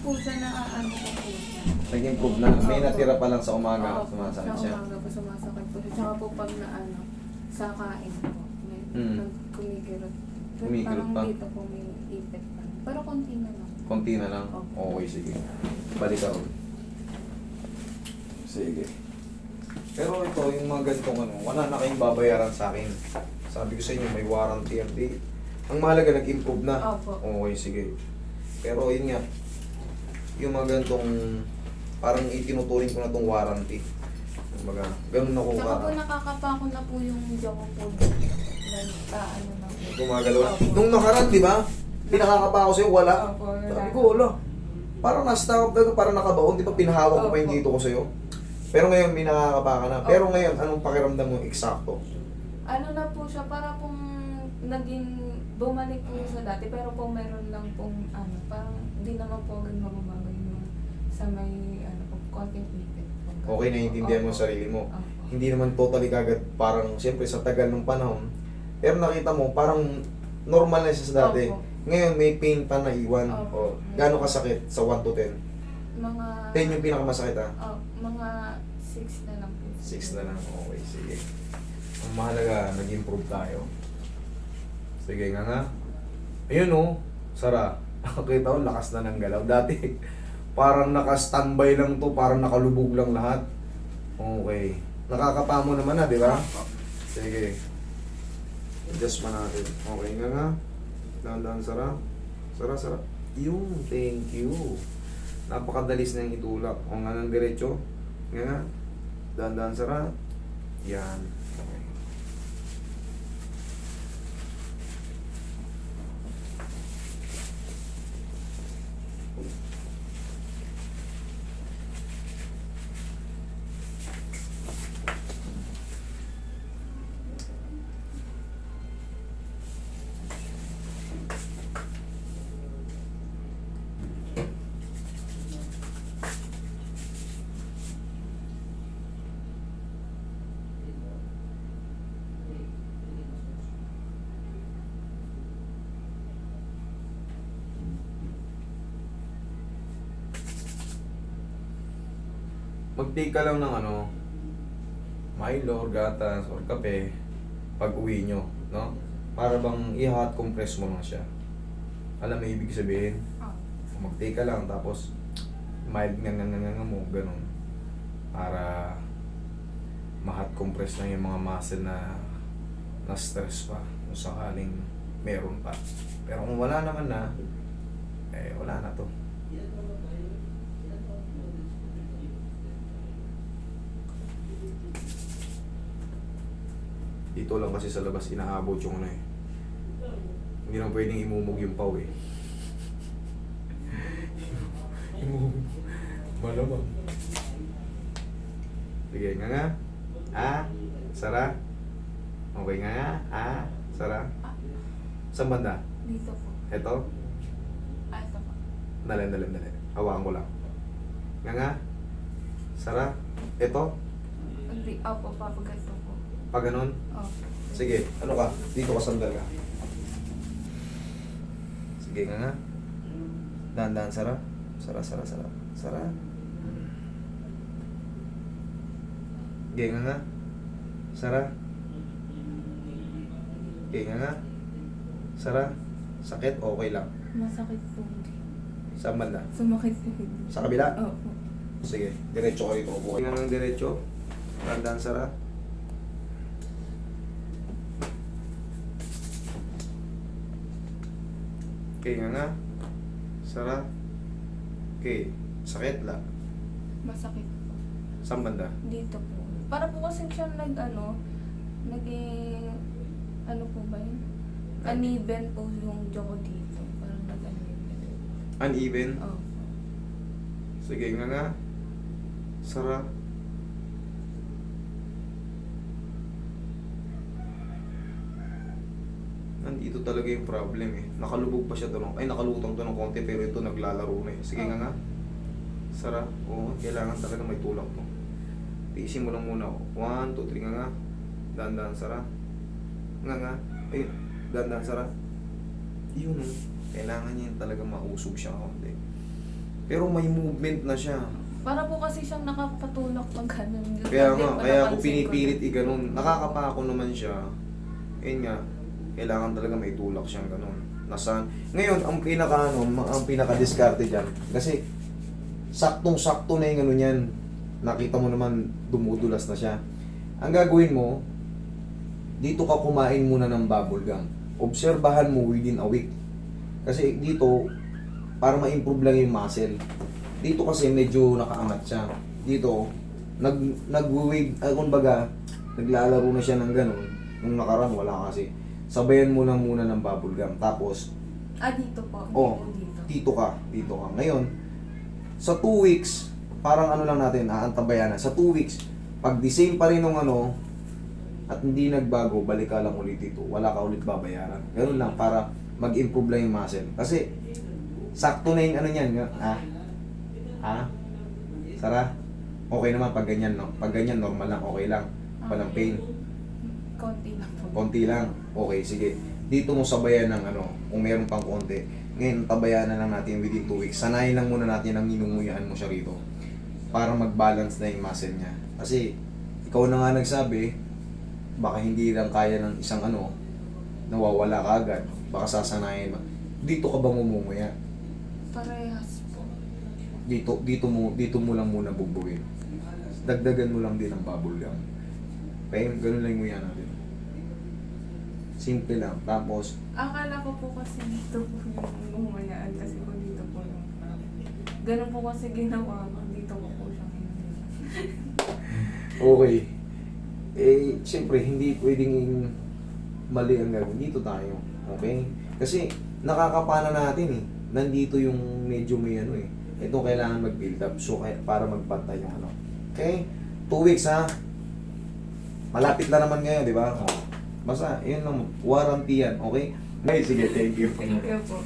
po siya na ano po po siya. Nag-improve na. May natira pa lang sa umaga. Oo, Sumasakit siya. Sa umaga po sumasakit po siya. Tsaka po pag na ano, sa kain po. May kumikirot. Kumikirot pa? Parang dito po may ipit pa. Pero konti na lang. Konti na lang. Opo. Okay, sige. Balik ka ron. Sige. Pero ito, yung mga ganitong ano, wala na kayong babayaran sa akin. Sabi ko sa inyo, may warranty and date. Ang mahalaga, nag-improve na. Opo. Okay, sige. Pero yun nga, yung mga ganitong, parang itinuturing ko na tong warranty. Kumbaga, ganun ako Tsaka po ka. nakakapako na po yung jaw ko po. Ano na po. Gumagalaw. Opo. Nung nakaraan, di ba? Pinakakapa ako sa'yo, wala. Opo, wala. Sabi ko, wala. Parang nasta parang nakabaon, di ba pinahawak ko pa yung Opo. dito ko sa'yo? Pero ngayon, may nakakapa ka na. Pero Opo. ngayon, anong pakiramdam mo eksakto? Ano na po siya, para pong naging bumalik po sa dati, pero po meron lang pong ano, parang hindi naman po agad mababago yung sa may ano po, konting ipit. Okay, naiintindihan mo Opo. ang sarili mo. Opo. Hindi naman totally kagad, parang siyempre sa tagal ng panahon. Pero nakita mo, parang normal na siya sa dati. Opo. Ngayon, may pain pa na iwan. Opo. O, gaano kasakit sa 1 to 10? Mga 10 yung pinakamasakit ha? mga 6 na lang po. 6 na lang. Okay, sige. Ang mahalaga, nag-improve tayo. Sige nga. Ayun o, Sara. Kita ko, lakas na ng galaw. Dati, parang naka-standby lang to, parang nakalubog lang lahat. Okay. Nakakapa mo naman na, di ba? Opo. Sige. Adjust pa natin. Okay nga. Dahan-dahan, Sara. Sara. Yung, thank you. Napakadalis na yung itulak. O nga ng diretso. Nga. Dahan-dahan, Sara. Yan. Okay. Mag-take ka lang ng ano, Milo or gatas or kape pag uwi nyo, no? Para bang i-hot compress mo lang siya. Alam mo ibig sabihin? Mag-take ka lang tapos mild nga mo, ganun. Para ma-hot compress lang yung mga muscle na stress pa kung sakaling meron pa. Pero kung wala naman na, eh wala na to. Dito lang kasi sa labas inaabot yung ano eh. Hindi na pwedeng imumog yung paw eh. Imumog. Malamang. Sige nga. Sara. Okay nga. Sara. Saan banda? Dito po. Ito. Ito po. Dali. Hawakan ko lang. Nga. Sara. Ito. Opo, papagat po. Pag ganun. Opo. Sige, ano ka? Dito ka sandal ka. Sige nga. Dahan-dahan, Sara. Sara. Sige nga. Sara. Sige nga. Sara. Sakit? Okay lang. Masakit po. Saan banda? Sumakit po. Sa kabila? Opo. Sige, diretso ka rito. Upo ka ng diretso. Dahan-dahan, Sara. Okay nga. Sara. Okay. Sakit lang. Masakit po. Saan banda? Dito po. Para po kasi siya naging, ano po ba yun? Uneven po yung jaw ko dito. Parang nag-uneven. Uneven? Oh. Sige nga. Sara. Nandito talaga yung problem eh. Nakalubog pa siya to ay nakalutang to ng konti pero ito naglalaro na eh. Sige nga. Sara. Oo, kailangan talaga may tulak to. Tiisin mo lang muna. 1, 2, 3 nga. Dahan-dahan, Sara. Nga. Ayun. Dahan-dahan, Sara. Yun. Kailangan niya talaga mausog siya konti. Pero may movement na siya. Para po kasi siyang nakapatulak pag ganun. Kaya Hindi nga, po kaya ako napansin ko pinipilit na. i-ganon. Nakakapako naman siya. Yun nga, kailangan talaga may tulak siyang ganon. Ngayon, ang pinaka-diskarte dyan, kasi saktong-sakto na yung ano niyan. Nakita mo naman, dumudulas na siya. Ang gagawin mo, dito ka kumain muna ng bubble gum. Obserbahan mo within a week. Kasi dito, para ma-improve lang yung muscle. Dito kasi medyo nakaangat siya. Dito, nag-wave, kumbaga, naglalaro na siya ng ganun. Nung nakaraan, wala kasi. Sabayan mo lang muna ng bubble gum. Tapos, Dito po. oh, Dito. dito ka. Ngayon, sa 2 weeks, parang ano lang natin, aantabayan na. Sa 2 weeks, pag the same pa rin ng ano, at hindi nagbago, balik ka lang ulit dito. Wala ka ulit babayaran. Ganun lang, para mag-improve lang yung muscle. Kasi, sakto na yung ano niyan. Sara? Okay naman pag ganyan, no? Pag ganyan, normal lang, okay lang. Walang pain. Konti lang po. Konti lang. Okay, sige. Dito mo sabayan ng ano, kung meron pang konti. Ngayon, tabayan na lang natin within 2 weeks. Sanayin lang muna natin ang inunguyan mo siya rito. Para mag-balance na yung muscle niya. Kasi, ikaw na nga nagsabi, baka hindi lang kaya ng isang ano, nawawala ka agad. Baka sasanayin mo. Dito ka ba mumumuya? Parehas po. Dito mo lang muna bubuin. Dagdagan mo lang din ang bubble gum. Okay? Ganun lang yung nguya natin. Simple lang. Tapos, Akala ko po kasi dito po yung umayaan kasi po dito po yung ganun po kasi ginawa ko. Dito ko po siyang okay. Eh, siyempre, hindi pwedeng mali ang gagawin. Dito tayo. Okay? Kasi, nakakapana natin eh. Nandito yung medyo may ano eh. Ito kailangan mag-build up. So, para magpantay yung ano. Okay? 2 weeks ha. Malapit na naman ngayon, di ba? Basta, yun lang. Warranty yan. Okay? Okay, sige. Thank you. Thank you po.